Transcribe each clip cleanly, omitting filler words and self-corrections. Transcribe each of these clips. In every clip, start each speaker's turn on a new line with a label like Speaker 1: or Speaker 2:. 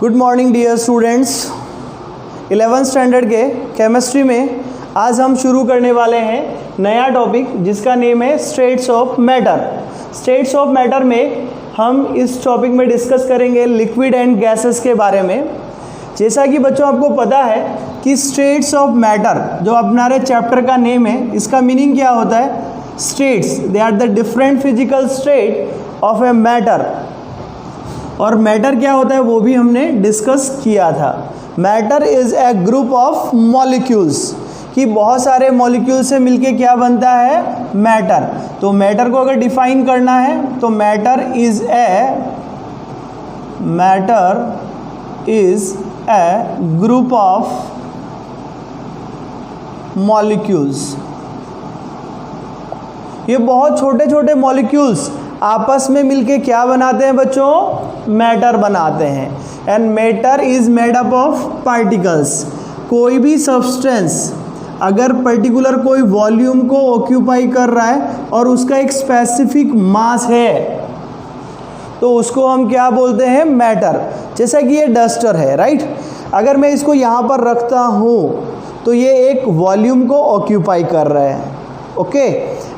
Speaker 1: Good morning dear students. 11th standard के chemistry में आज हम शुरू करने वाले हैं नया टॉपिक जिसका नेम है states of matter. States of matter में हम इस टॉपिक में डिस्कस करेंगे लिक्विड एंड गैसेस के बारे में। जैसा कि बच्चों आपको पता है कि स्टेट्स ऑफ मैटर जो हमारे चैप्टर का नेम है, इसका मीनिंग क्या होता है? States they are the different physical state of a matter. और मैटर क्या होता है वो भी हमने डिस्कस किया था। Matter is a group of molecules, कि बहुत सारे मॉलिक्यूल से मिलके क्या बनता है? मैटर। तो मैटर को अगर डिफाइन करना है तो matter is a group of molecules. ये बहुत छोटे छोटे मॉलिक्यूल्स आपस में मिलके क्या बनाते हैं बच्चों? मैटर बनाते हैं। And matter is made up of particles. कोई भी सब्सटेंस अगर पर्टिकुलर कोई वॉल्यूम को ऑक्यूपाई कर रहा है और उसका एक स्पेसिफिक मास है तो उसको हम क्या बोलते हैं? मैटर। जैसा कि ये डस्टर है, राइट? अगर मैं इसको यहाँ पर रखता हूँ तो ये एक वॉल्यूम को ऑक्यूपाई कर रहा है, ओके,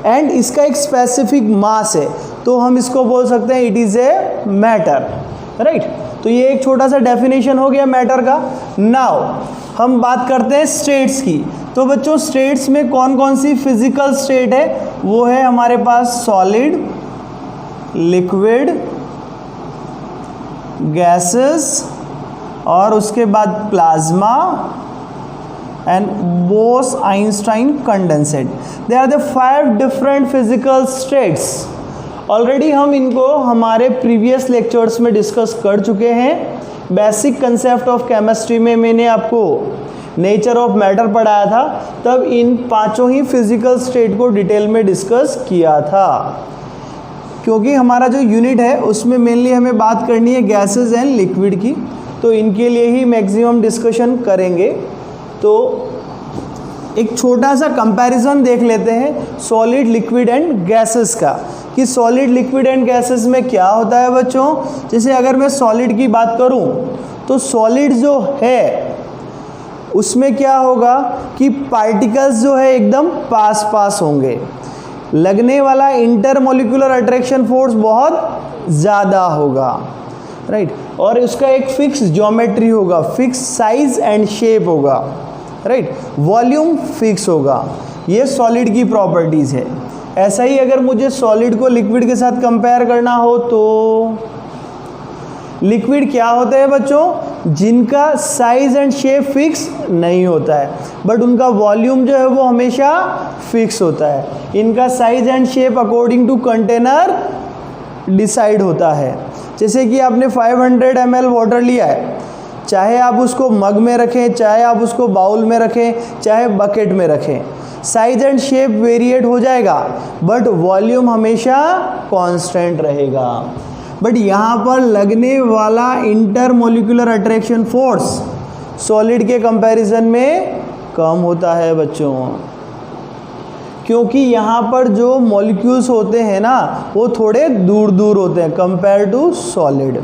Speaker 1: एंड इसका एक स्पेसिफिक मास है तो हम इसको बोल सकते हैं it is a matter, right? तो ये एक छोटा सा डेफिनेशन हो गया मैटर का। नाउ हम बात करते हैं स्टेट्स की। तो बच्चों स्टेट्स में कौन कौन सी फिजिकल स्टेट है? वो है हमारे पास सॉलिड, लिक्विड, गैसेस और उसके बाद plasma and Bose-Einstein condensate. They are the 5 different physical states. Already हम इनको हमारे प्रीवियस लेक्चर्स में डिस्कस कर चुके हैं। बेसिक कंसेप्ट ऑफ केमिस्ट्री में मैंने आपको नेचर ऑफ मैटर पढ़ाया था, तब इन पांचों ही फिजिकल स्टेट को डिटेल में डिस्कस किया था। क्योंकि हमारा जो यूनिट है उसमें मेनली हमें बात करनी है गैसेस एंड लिक्विड की, तो इनके लिए ही मैक्सिमम डिस्कशन करेंगे। तो एक छोटा सा कंपैरिजन देख लेते हैं सॉलिड, लिक्विड एंड गैसेस का, कि सॉलिड, लिक्विड एंड गैसेस में क्या होता है बच्चों। जैसे अगर मैं सॉलिड की बात करूं तो सॉलिड जो है उसमें क्या होगा कि पार्टिकल्स जो है एकदम पास पास होंगे, लगने वाला इंटरमोलिकुलर अट्रैक्शन फोर्स बहुत ज़्यादा होगा, राइट? और उसका एक फिक्स ज्योमेट्री होगा, फिक्स साइज एंड शेप होगा, राइट? वॉल्यूम फिक्स होगा। ये सॉलिड की प्रॉपर्टीज़ है। ऐसा ही अगर मुझे सॉलिड को लिक्विड के साथ कंपेयर करना हो तो लिक्विड क्या होते हैं बच्चों? जिनका साइज एंड शेप फिक्स नहीं होता है बट उनका वॉल्यूम जो है वो हमेशा फिक्स होता है। इनका size and shape according to container decide होता है। जैसे कि आपने 500 ml वाटर लिया है, चाहे आप उसको मग में रखें, चाहे आप उसको बाउल में रखें, चाहे बकेट में रखें, साइज एंड शेप वेरिएट हो जाएगा बट वॉल्यूम हमेशा कांस्टेंट रहेगा। बट यहाँ पर लगने वाला इंटरमोलिकुलर अट्रैक्शन फोर्स सॉलिड के कंपैरिजन में कम होता है बच्चों, क्योंकि यहाँ पर जो मॉलिक्यूल्स होते हैं ना वो थोड़े दूर दूर होते हैं compare to solid,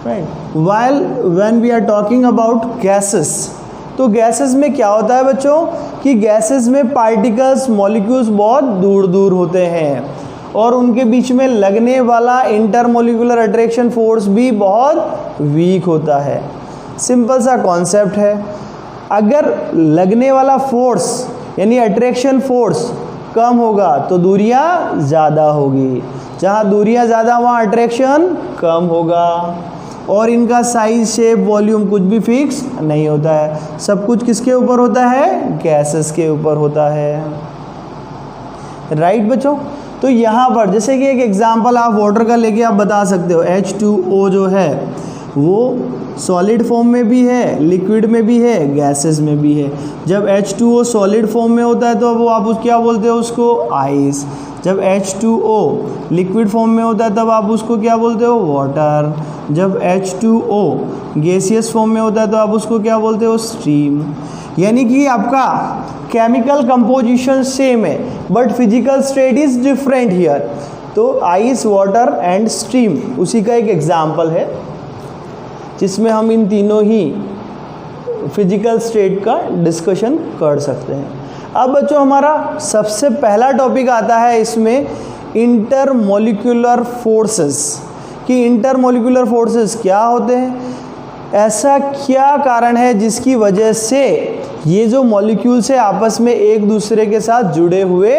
Speaker 1: right? While when we are talking about gases, तो गैसेस में क्या होता है बच्चों कि गैसेस में पार्टिकल्स, मॉलिक्यूल्स बहुत दूर दूर होते हैं और उनके बीच में लगने वाला इंटरमोलिकुलर अट्रैक्शन फोर्स भी बहुत वीक होता है। सिंपल सा कॉन्सेप्ट है, अगर लगने वाला फोर्स यानी अट्रैक्शन फोर्स कम होगा तो दूरियां ज़्यादा होगी, जहाँ दूरियां ज़्यादा वहाँ अट्रैक्शन कम होगा और इनका साइज, शेप, वॉल्यूम कुछ भी फिक्स नहीं होता है। सब कुछ किसके ऊपर होता है? गैसेस के ऊपर होता है, राइट बच्चों? तो यहाँ पर जैसे कि एक एग्जांपल आप वाटर का लेके आप बता सकते हो, H2O जो है वो सॉलिड फॉर्म में भी है, लिक्विड में भी है, गैसेस में भी है। जब H2O सॉलिड फॉर्म में होता है तो वो आप उस क्या बोलते हो? उसको आइस। जब H2O लिक्विड फॉर्म में होता है तब आप उसको क्या बोलते हो? वाटर। जब H2O गैसियस फॉर्म में होता है तो आप उसको क्या बोलते हो? स्ट्रीम। यानी कि आपका केमिकल कंपोजिशन सेम है but physical state is different here. तो आइस, वाटर एंड स्ट्रीम उसी का एक एग्जाम्पल है। जिसमें हम इन तीनों ही फिजिकल स्टेट का डिस्कशन कर सकते हैं। अब बच्चों हमारा सबसे पहला टॉपिक आता है इसमें इंटरमोलिकुलर फोर्सेस, कि इंटरमोलिकुलर फोर्सेस क्या होते हैं, ऐसा क्या कारण है जिसकी वजह से ये जो मॉलिक्यूल्स है आपस में एक दूसरे के साथ जुड़े हुए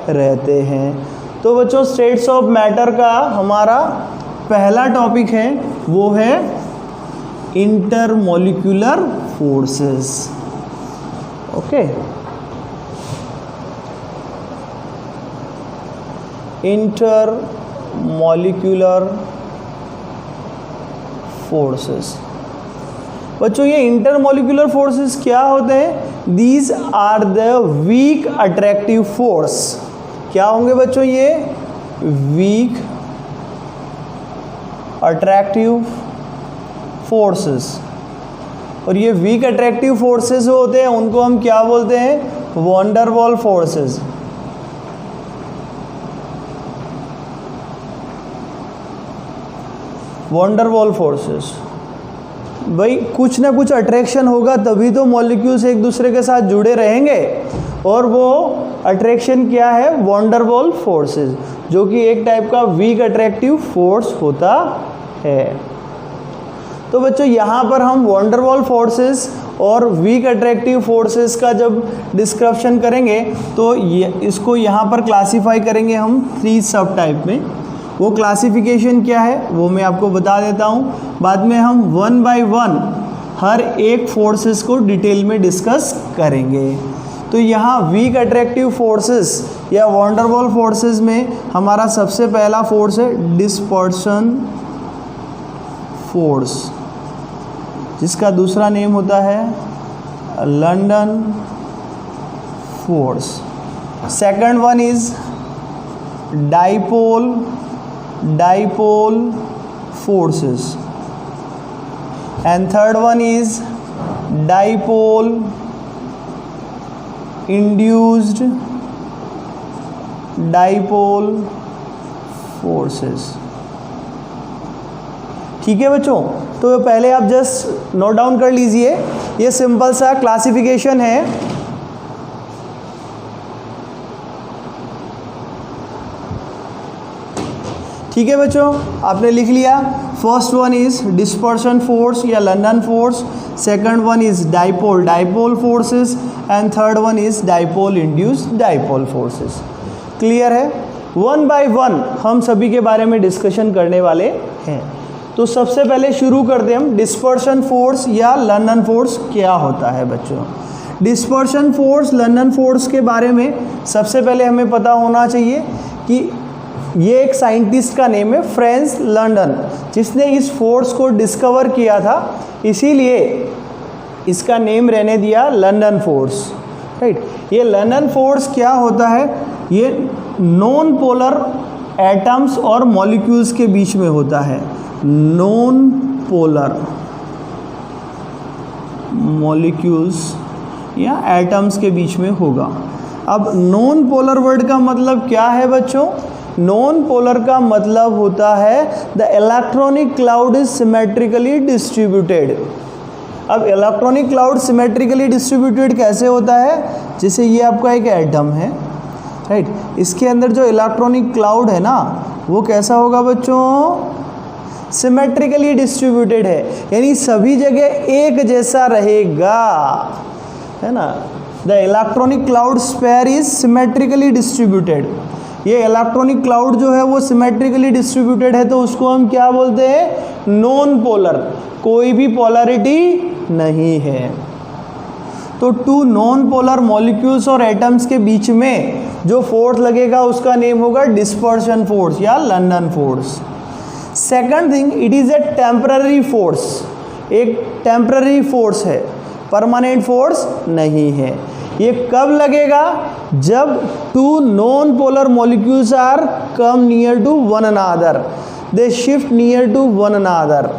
Speaker 1: रहते हैं। तो बच्चों स्टेट्स ऑफ मैटर का हमारा पहला टॉपिक है वो है intermolecular forces. Okay, intermolecular forces. बच्चों ये इंटरमोलिकुलर फोर्सेस क्या होते हैं? These are the weak attractive force. क्या होंगे बच्चों? ये वीक अट्रैक्टिव फोर्सेस। और ये वीक अट्रैक्टिव फोर्सेस जो होते हैं उनको हम क्या बोलते हैं? Van der Waals forces. Van der Waals forces. भाई कुछ ना कुछ अट्रैक्शन होगा तभी तो मॉलिक्यूल्स एक दूसरे के साथ जुड़े रहेंगे, और वो अट्रैक्शन क्या है? वॉन डर वॉल फोर्सेस, जो कि एक टाइप का वीक अट्रैक्टिव फोर्स होता है। तो बच्चों यहाँ पर हम वॉन डर वॉल फोर्सेस और वीक अट्रैक्टिव फोर्सेस का जब डिस्क्रिप्शन करेंगे तो इसको यहाँ पर क्लासीफाई करेंगे हम 3 सब टाइप में। वो क्लासिफिकेशन क्या है वो मैं आपको बता देता हूँ, बाद में हम 1 बाय 1 हर एक फोर्सेस को डिटेल में डिस्कस करेंगे। तो यहाँ वीक अट्रैक्टिव फोर्सेस या वॉन डर वॉल फोर्सेस में हमारा सबसे पहला फोर्स है डिस्पर्शन फोर्स, जिसका दूसरा नेम होता है London force. Second one is dipole forces, and third one is dipole induced dipole forces। ठीक है बच्चों, तो पहले आप जस्ट नोट डाउन कर लीजिए, ये सिंपल सा क्लासिफिकेशन है। ठीक है बच्चों, आपने लिख लिया। First one is dispersion force या London force, second one is dipole forces, and third one is dipole induced dipole forces. Clear है? 1 बाय 1 हम सभी के बारे में डिस्कशन करने वाले हैं। तो सबसे पहले शुरू करते हैं हम डिस्पर्शन फोर्स या लंदन फोर्स क्या होता है बच्चों। डिस्पर्शन फोर्स, लंदन फोर्स के बारे में सबसे पहले हमें पता होना चाहिए कि ये एक साइंटिस्ट का नेम है फ्रेंच लंदन, जिसने इस फोर्स को डिस्कवर किया था, इसीलिए इसका नेम रहने दिया लंदन फोर्स। राइट, ये लंदन फोर्स क्या होता है? ये नॉन पोलर एटम्स और मॉलिक्यूल्स के बीच में होता है। नॉन पोलर मॉलिक्यूल्स या एटम्स के बीच में होगा। अब नॉन पोलर वर्ड का मतलब क्या है बच्चों? नॉन पोलर का मतलब होता है the electronic cloud is symmetrically distributed. अब इलेक्ट्रॉनिक क्लाउड सिमेट्रिकली डिस्ट्रीब्यूटेड कैसे होता है? जैसे ये आपका एक एटम है, राइट, इसके अंदर जो इलेक्ट्रॉनिक क्लाउड है ना वो कैसा होगा बच्चों? सिमेट्रिकली डिस्ट्रीब्यूटेड है, यानी सभी जगह एक जैसा रहेगा, है ना। The electronic cloud spare is symmetrically distributed. ये इलेक्ट्रॉनिक क्लाउड जो है वो सिमेट्रिकली डिस्ट्रीब्यूटेड है, तो उसको हम क्या बोलते हैं? नॉन पोलर, कोई भी पोलरिटी नहीं है। तो 2 नॉन पोलर मॉलिक्यूल्स और एटम्स के बीच में जो फोर्स लगेगा उसका नेम होगा डिस्पर्शन फोर्स या London force. Second thing, it is a temporary force. एक टेम्पररी फोर्स है, परमानेंट फोर्स नहीं है। ये कब लगेगा? जब 2 non polar molecules are come near to one another, they shift near to one another,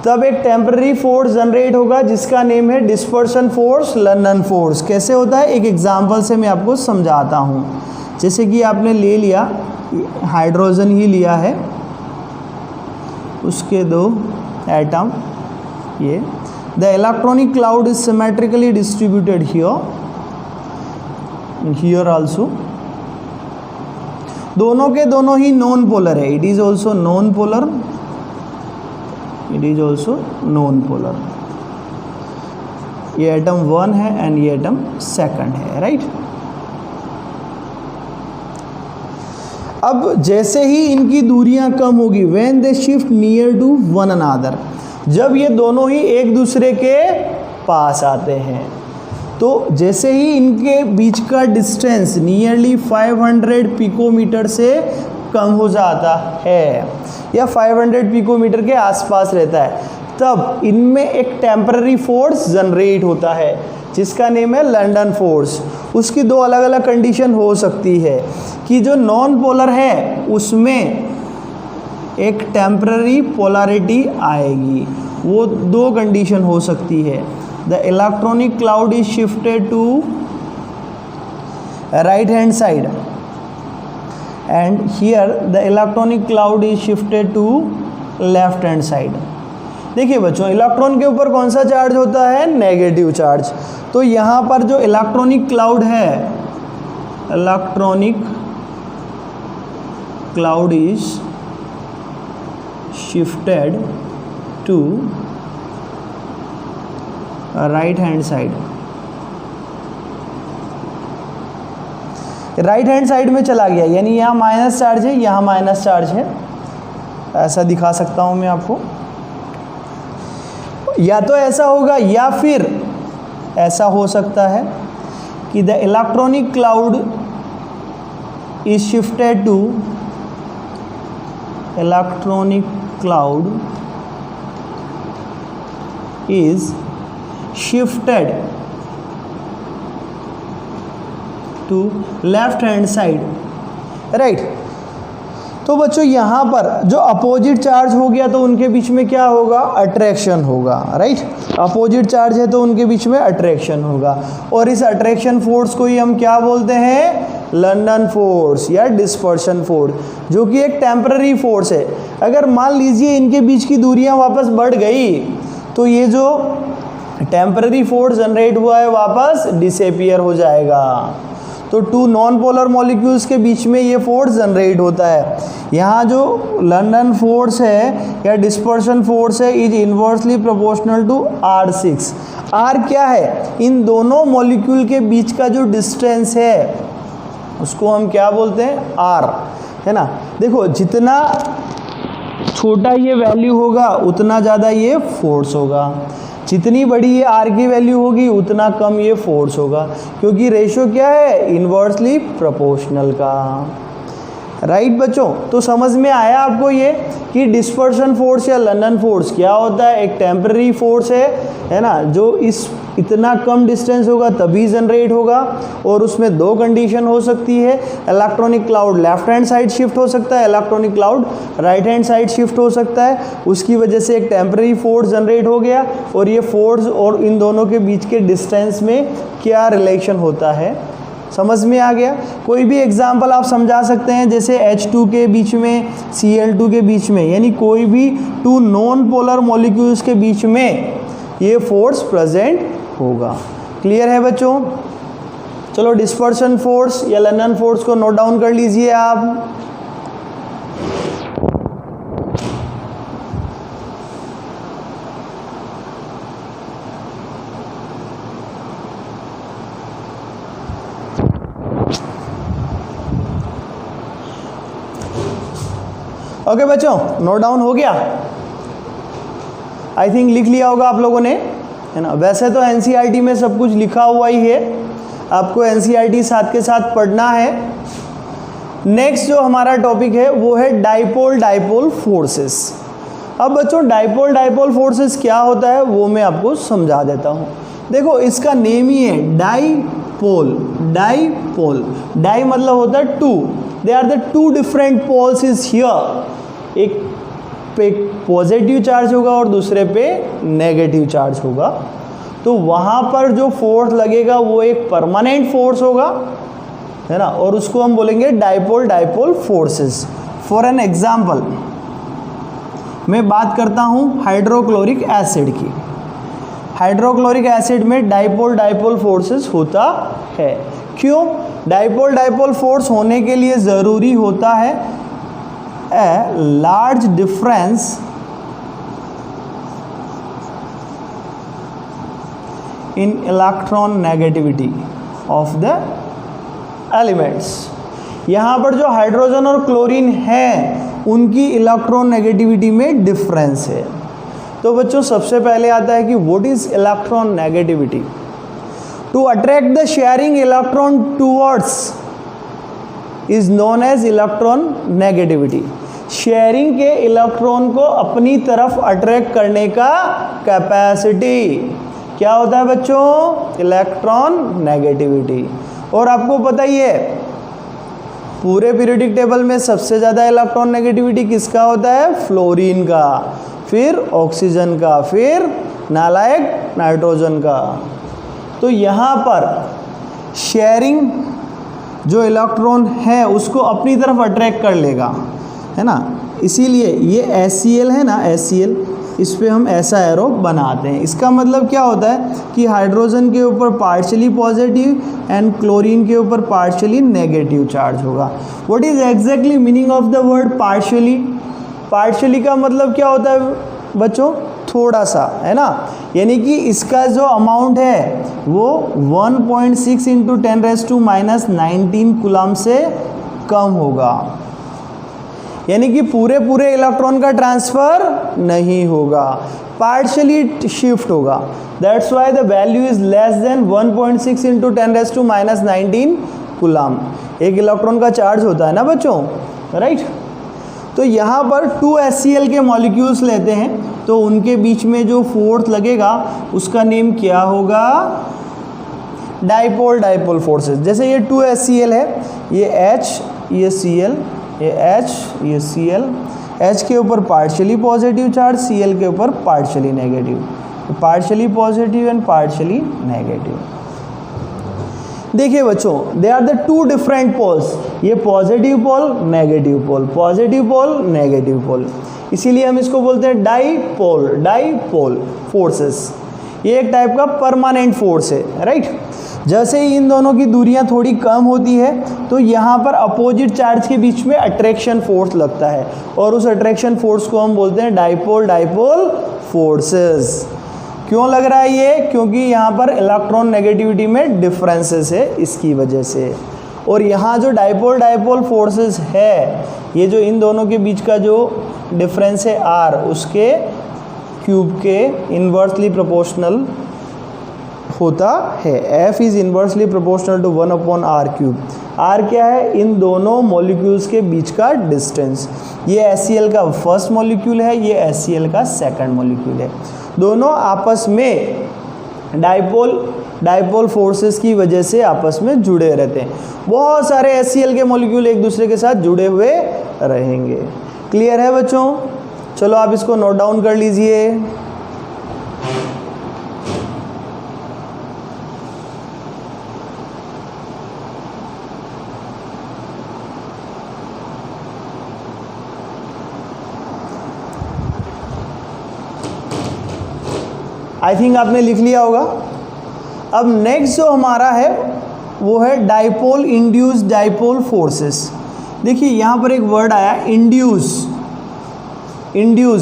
Speaker 1: तब एक टेम्पररी फोर्स जनरेट होगा जिसका नेम है डिस्पर्शन फोर्स, लंदन फोर्स। कैसे होता है? एक एग्जांपल से मैं आपको समझाता हूँ। जैसे कि आपने ले लिया हाइड्रोजन ही लिया है, उसके 2 एटम, ये the electronic cloud is symmetrically distributed here also. दोनों के दोनों ही नॉन पोलर है, it is also non polar, it is also non polar. ये एटम 1 है एंड ये एटम 2 है, राइट। अब जैसे ही इनकी दूरियां कम होगी, when they shift near to one another, जब ये दोनों ही एक दूसरे के पास आते हैं, तो जैसे ही इनके बीच का डिस्टेंस नियरली 500 पिकोमीटर से कम हो जाता है या 500 पिकोमीटर के आसपास रहता है, तब इनमें एक टेम्पररी फोर्स जनरेट होता है जिसका नेम है लंदन फोर्स। उसकी दो अलग अलग कंडीशन हो सकती है कि जो नॉन पोलर है उसमें एक टेम्पररी पोलैरिटी आएगी, वो दो कंडीशन हो सकती है। The electronic cloud is shifted to right hand side and here the electronic cloud is shifted to left hand side. देखिए बच्चों, इलेक्ट्रॉन के ऊपर कौन सा चार्ज होता है? Negative charge. तो यहाँ पर जो इलेक्ट्रॉनिक क्लाउड है, electronic cloud is shifted to right hand side. Right hand side में चला गया, यानी यहाँ माइनस चार्ज है, यहाँ माइनस चार्ज है। ऐसा दिखा सकता हूँ मैं आपको। या तो ऐसा होगा या फिर ऐसा हो सकता है कि the electronic cloud is shifted to, electronic cloud is shifted to left hand side, right. तो बच्चों यहाँ पर जो अपोजिट चार्ज हो गया तो उनके बीच में क्या होगा? अट्रैक्शन होगा, राइट। अपोजिट चार्ज है तो उनके बीच में अट्रैक्शन होगा, और इस अट्रैक्शन फोर्स को ही हम क्या बोलते हैं? लंदन फोर्स या डिस्पर्शन फोर्स, जो कि एक टेम्पररी फोर्स है। अगर मान लीजिए इनके बीच की दूरियां वापस बढ़ गई तो ये जो टेम्पररी फोर्स जनरेट हुआ है वापस डिसअपीयर हो जाएगा। तो टू नॉन पोलर मॉलिक्यूल्स के बीच में ये फोर्स जनरेट होता है। यहाँ जो लंदन फोर्स है या डिस्पर्शन फोर्स है is inversely proportional to R6। R क्या है? इन दोनों मॉलिक्यूल के बीच का जो डिस्टेंस है उसको हम क्या बोलते हैं? R, है ना। देखो, जितना छोटा ये वैल्यू होगा उतना ज़्यादा ये फोर्स होगा, जितनी बड़ी ये R की वैल्यू होगी उतना कम ये फोर्स होगा, क्योंकि रेशियो क्या है? इन्वर्सली प्रोपोर्शनल का, राइट बच्चों। तो समझ में आया आपको ये कि डिस्पर्शन फोर्स या लंदन फोर्स क्या होता है? एक टेम्पररी फोर्स है ना, जो इस इतना कम डिस्टेंस होगा तभी जनरेट होगा, और उसमें दो कंडीशन हो सकती है। Electronic cloud left hand side shift हो सकता है, electronic cloud right hand side shift हो सकता है। उसकी वजह से एक टेम्पररी फोर्स जनरेट हो गया, और ये फोर्स और इन दोनों के बीच के डिस्टेंस में क्या रिलेशन होता है, समझ में आ गया। कोई भी एग्जाम्पल आप समझा सकते हैं, जैसे H2 के बीच में Cl2 के बीच में, यानी कोई भी टू नॉन पोलर मॉलिक्यूल्स के बीच में ये फोर्स प्रेजेंट होगा। क्लियर है बच्चों? चलो डिस्पर्शन फोर्स या लंदन फोर्स को नोट डाउन कर लीजिए आप। ओके बच्चों, नोट डाउन हो गया? आई थिंक लिख लिया होगा आप लोगों ने, है ना। वैसे तो एनसीईआरटी में सब कुछ लिखा हुआ ही है, आपको एनसीईआरटी साथ के साथ पढ़ना है। नेक्स्ट जो हमारा टॉपिक है वो है डाइपोल डाइपोल फोर्सेस। अब बच्चों, डाइपोल डाइपोल फोर्सेस क्या होता है वो मैं आपको समझा देता हूँ। देखो, इसका नेम ही है डाइपोल। डाइपोल, डाई मतलब होता है two, they are the two different poles is here. एक पे पॉजिटिव चार्ज होगा और दूसरे पे नेगेटिव चार्ज होगा, तो वहाँ पर जो फोर्स लगेगा वो एक परमानेंट फोर्स होगा, है ना, और उसको हम बोलेंगे dipole dipole forces. For an example, मैं बात करता हूँ हाइड्रोक्लोरिक एसिड की। हाइड्रोक्लोरिक एसिड में डाइपोल डाइपोल फोर्सेस होता है। क्यों? डाइपोल डाइपोल फोर्स होने के लिए ज़रूरी होता है a large difference in electron negativity of the elements. यहाँ पर जो हाइड्रोजन और क्लोरीन है उनकी इलेक्ट्रॉन नेगेटिविटी में डिफरेंस है। तो बच्चों सबसे पहले आता है कि what is electron negativity. To attract the sharing electron towards is known as electron negativity. Sharing के इलेक्ट्रॉन को अपनी तरफ अट्रैक्ट करने का कैपेसिटी क्या होता है बच्चों? Electron negativity. और आपको पता ही है पूरे पीरियोडिक टेबल में सबसे ज़्यादा इलेक्ट्रॉन नेगेटिविटी किसका होता है? फ्लोरीन का, फिर ऑक्सीजन का, फिर नालायक नाइट्रोजन का। तो यहाँ पर शेयरिंग जो इलेक्ट्रॉन है उसको अपनी तरफ अट्रैक्ट कर लेगा, है ना। इसीलिए ये HCl है ना, HCl, इस पे हम ऐसा एरो बनाते हैं। इसका मतलब क्या होता है कि हाइड्रोजन के ऊपर पार्शियली पॉजिटिव एंड क्लोरीन के ऊपर पार्शियली नेगेटिव चार्ज होगा। What is exactly meaning of the word partially? Partially का मतलब क्या होता है बच्चों? थोड़ा सा, है ना। यानी कि इसका जो अमाउंट है वो 1.6 × 10⁻⁻19 कूलम से कम होगा। यानी कि पूरे इलेक्ट्रॉन का ट्रांसफर नहीं होगा, पार्शियली शिफ्ट होगा। That's why the value is less than 1.6 × 10⁻⁻19 coulomb. एक इलेक्ट्रॉन का चार्ज होता है ना बच्चों, राइट। तो यहाँ पर 2 HCl के मॉलिक्यूल्स लेते हैं तो उनके बीच में जो फोर्स लगेगा उसका नेम क्या होगा? Dipole dipole forces. जैसे ये 2 HCl है, ये H, ये Cl, ये H, ये Cl। H के ऊपर पार्शियली पॉजिटिव चार्ज, Cl के ऊपर partially negative, partially positive and partially negative. देखिए बच्चों, they are the 2 different poles. ये positive pole, negative pole, positive pole, negative pole. इसीलिए हम इसको बोलते हैं डाइपोल डाइपोल फोर्सेस। ये एक टाइप का परमानेंट फोर्स है, राइट। जैसे ही इन दोनों की दूरियां थोड़ी कम होती है तो यहाँ पर अपोजिट चार्ज के बीच में अट्रैक्शन फोर्स लगता है और उस अट्रैक्शन फोर्स को हम बोलते हैं डाइपोल डाइपोल फोर्सेस। क्यों लग रहा है ये? क्योंकि यहाँ पर इलेक्ट्रॉन नेगेटिविटी में डिफरेंसेस है, इसकी वजह से। और यहाँ जो डाइपोल डाइपोल फोर्सेस है, ये जो इन दोनों के बीच का जो डिफरेंस है R, उसके क्यूब के इन्वर्सली प्रोपोर्शनल होता है। F is inversely proportional to 1/r³। R क्या है? इन दोनों मॉलिक्यूल्स के बीच का डिस्टेंस। ये HCl का फर्स्ट मॉलिक्यूल है, ये HCl का सेकंड मॉलिक्यूल है। दोनों आपस में डाइपोल फोर्सेस की वजह से आपस में जुड़े रहते हैं। बहुत सारे HCl के मॉलिक्यूल एक दूसरे के साथ जुड़े हुए रहेंगे। क्लियर है बच्चों? चलो आप इसको नोट डाउन कर लीजिए। आई थिंक आपने लिख लिया होगा। अब नेक्स्ट जो हमारा है वो है डाइपोल इंड्यूस डाइपोल फोर्सेस। देखिए यहाँ पर एक वर्ड आया इंड्यूस।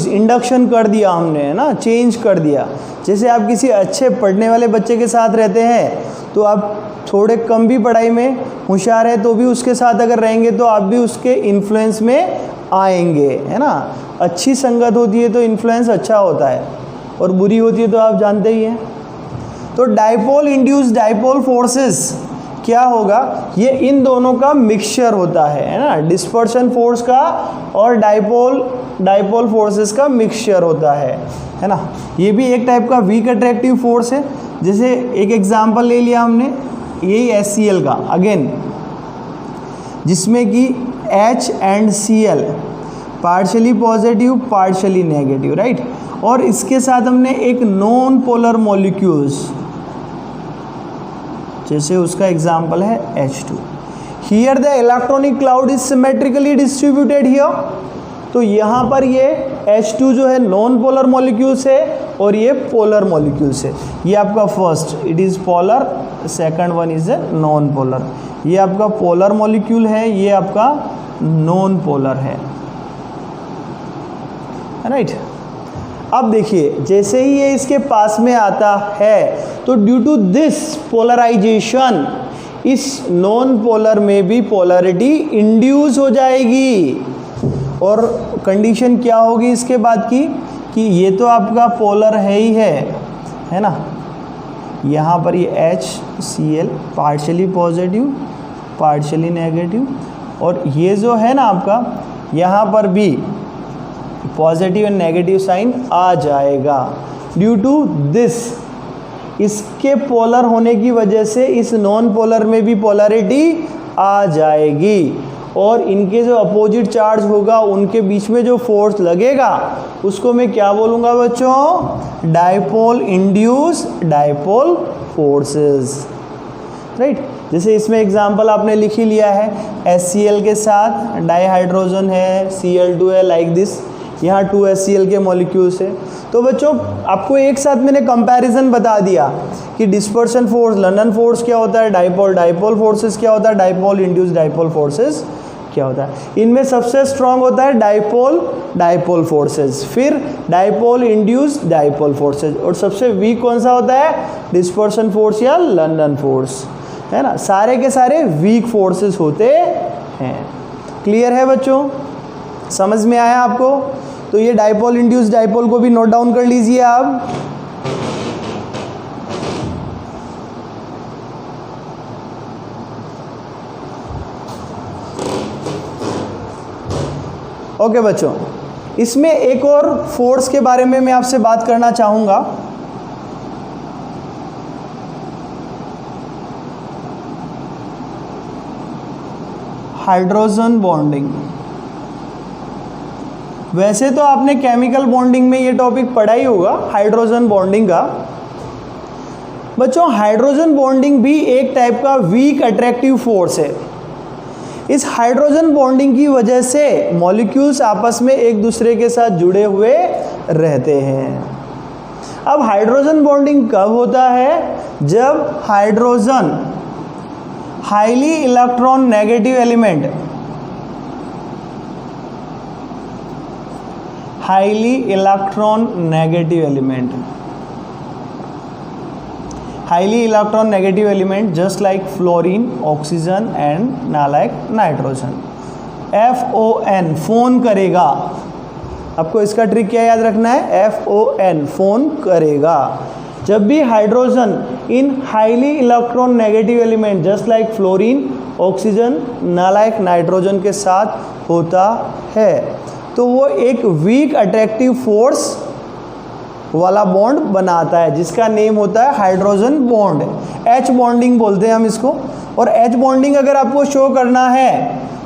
Speaker 1: इंडक्शन कर दिया हमने, है ना, चेंज कर दिया। जैसे आप किसी अच्छे पढ़ने वाले बच्चे के साथ रहते हैं तो आप थोड़े कम भी पढ़ाई में होशियार है तो भी उसके साथ अगर रहेंगे तो आप भी उसके इन्फ्लुएंस में आएंगे, है ना। अच्छी संगत होती है तो इन्फ्लुएंस अच्छा होता है और बुरी होती है तो आप जानते ही हैं। तो डाइपोल इंड्यूस डाइपोल फोर्सेस क्या होगा? ये इन दोनों का मिक्सचर होता है ना। डिस्पर्शन फोर्स का और डाइपोल फोर्सेस का मिक्सचर होता है ना। ये भी एक टाइप का वीक अट्रैक्टिव फोर्स है। जैसे एक एग्जांपल ले लिया हमने, यही HCl का अगेन, जिसमें कि H and Cl partially positive partially negative, right. और इसके साथ हमने एक नॉन पोलर मॉलिक्यूल्स, जैसे उसका एग्जाम्पल है H2। Here the electronic cloud is symmetrically distributed here. तो यहाँ पर ये H2 जो है नॉन पोलर मॉलिक्यूल्स है और ये पोलर मॉलिक्यूल्स है। ये आपका first it is polar, second one is a non polar. ये आपका पोलर मॉलिक्यूल है, ये आपका नॉन पोलर है, राइट। अब देखिए जैसे ही ये इसके पास में आता है तो ड्यू टू दिस पोलराइजेशन इस नॉन पोलर में भी पोलैरिटी इंड्यूस हो जाएगी। और कंडीशन क्या होगी इसके बाद की कि ये तो आपका पोलर है ही है ना, यहाँ पर ये HCl partially positive partially negative, और ये जो है ना आपका यहाँ पर भी पॉजिटिव एंड नेगेटिव साइन आ जाएगा। ड्यू टू दिस इसके पोलर होने की वजह से इस नॉन पोलर में भी पोलैरिटी आ जाएगी, और इनके जो अपोजिट चार्ज होगा उनके बीच में जो फोर्स लगेगा उसको मैं क्या बोलूँगा बच्चों, dipole induce dipole forces, right. जैसे इसमें एग्जांपल आपने लिख ही लिया है, HCl के साथ डाईहाइड्रोजन है, Cl2 है, लाइक दिस, यहाँ 2HCl के मॉलिक्यूल्स है। तो बच्चों आपको एक साथ मैंने कंपैरिजन बता दिया कि डिस्पर्शन फोर्स, लंदन फोर्स क्या होता है, डाइपोल फोर्सेस क्या होता है, डाइपोल इंड्यूस डाइपोल फोर्सेस क्या होता है। इनमें सबसे स्ट्रांग होता है डाइपोल फोर्सेस, फिर डाइपोल इंड्यूस डाइपोल फोर्सेस, और सबसे वीक कौन सा होता है, डिस्पर्शन फोर्स या लंदन फोर्स, है ना। सारे के सारे वीक फोर्सेस होते हैं। क्लियर है बच्चों, समझ में आया आपको? तो ये डाइपोल इंड्यूस डाइपोल को भी नोट डाउन कर लीजिए आप। ओके बच्चों, इसमें एक और फोर्स के बारे में मैं आपसे बात करना चाहूंगा। Hydrogen bonding. वैसे तो आपने केमिकल बॉन्डिंग में ये टॉपिक पढ़ा ही होगा, हाइड्रोजन बॉन्डिंग का। बच्चों हाइड्रोजन बॉन्डिंग भी एक टाइप का वीक अट्रैक्टिव फोर्स है। इस हाइड्रोजन बॉन्डिंग की वजह से मॉलिक्यूल्स आपस में एक दूसरे के साथ जुड़े हुए रहते हैं। अब हाइड्रोजन बॉन्डिंग कब होता है, जब hydrogen highly electron negative element, highly electron negative element, highly electron negative element just like fluorine, oxygen and like nitrogen, FON phone करेगा। आपको इसका ट्रिक क्या याद रखना है, FON फोन करेगा। जब भी hydrogen in highly electron negative element just like fluorine, oxygen, नालाइक नाइट्रोजन के साथ होता है तो वो एक वीक अट्रैक्टिव फोर्स वाला बॉन्ड बनाता है जिसका नेम होता है हाइड्रोजन बॉन्ड, H बॉन्डिंग बोलते हैं हम इसको। और H बॉन्डिंग अगर आपको शो करना है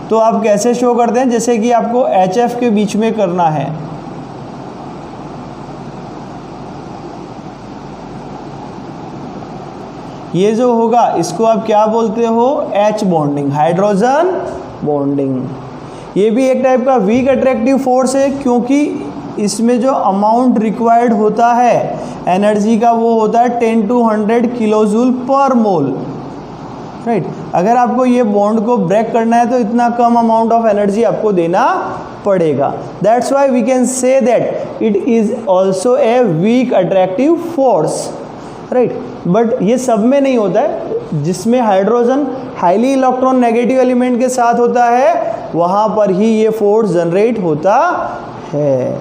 Speaker 1: तो आप कैसे शो करते हैं, जैसे कि आपको HF के बीच में करना है, ये जो होगा इसको आप क्या बोलते हो, H बॉन्डिंग, हाइड्रोजन बॉन्डिंग। ये भी एक टाइप का वीक अट्रैक्टिव फोर्स है क्योंकि इसमें जो अमाउंट रिक्वायर्ड होता है एनर्जी का वो होता है 10 to 100 किलोजूल पर मोल, राइट। अगर आपको ये बॉन्ड को ब्रेक करना है तो इतना कम अमाउंट ऑफ एनर्जी आपको देना पड़ेगा। That's why we can say that it is also a weak attractive force, right. But ये सब में नहीं होता है, जिसमें hydrogen highly electron negative element के साथ होता है वहाँ पर ही ये फोर्स जनरेट होता है।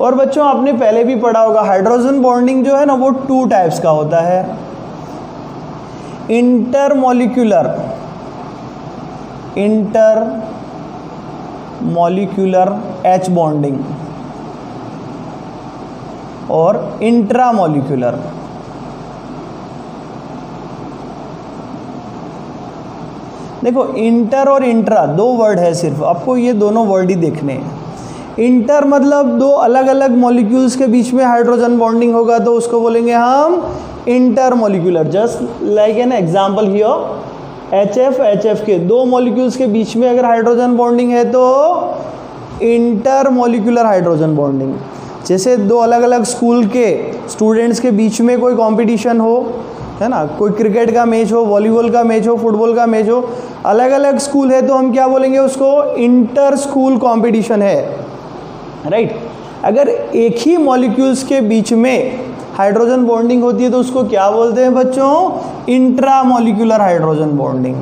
Speaker 1: और बच्चों आपने पहले भी पढ़ा होगा हाइड्रोजन बॉन्डिंग जो है ना वो 2 टाइप्स का होता है, इंटरमॉलिक्यूलर H बॉन्डिंग और इंट्रामॉलिक्यूलर। देखो इंटर और इंट्रा 2 वर्ड है, सिर्फ आपको ये दोनों वर्ड ही देखने हैं। इंटर मतलब 2 अलग अलग मॉलिक्यूल्स के बीच में हाइड्रोजन बॉन्डिंग होगा तो उसको बोलेंगे हम inter molecular. Just like an example here HF के 2 मॉलिक्यूल्स के बीच में अगर हाइड्रोजन बॉन्डिंग है तो इंटर मॉलिक्यूलर हाइड्रोजन बॉन्डिंग। जैसे दो अलग अलग स्कूल के स्टूडेंट्स के बीच में कोई कंपटीशन हो, है ना, कोई क्रिकेट का मैच हो, वॉलीबॉल का मैच हो, फुटबॉल का मैच हो, अलग अलग स्कूल है तो हम क्या बोलेंगे उसको, इंटर स्कूल कंपटीशन है, राइट। अगर एक ही मॉलिक्यूल्स के बीच में हाइड्रोजन बॉन्डिंग होती है तो उसको क्या बोलते हैं बच्चों, intra molecular hydrogen bonding.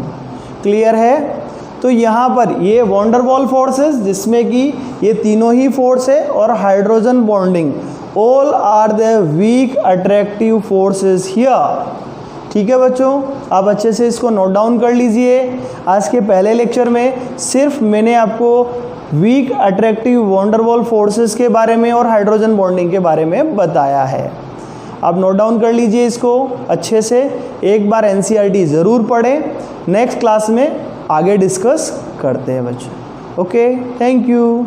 Speaker 1: Clear है। तो यहाँ पर ये वॉन डेर वाल फोर्सेस जिसमें कि ये तीनों ही फोर्स है और hydrogen bonding, all are the weak attractive forces here. ठीक है बच्चों, आप अच्छे से इसको नोट डाउन कर लीजिए। आज के पहले लेक्चर में सिर्फ मैंने आपको weak attractive van der Waals forces के बारे में और हाइड्रोजन बॉन्डिंग के बारे में बताया है। आप नोट डाउन कर लीजिए इसको अच्छे से, एक बार एनसीईआरटी ज़रूर पढ़ें। नेक्स्ट क्लास में आगे डिस्कस करते हैं बच्चों। Okay, thank you.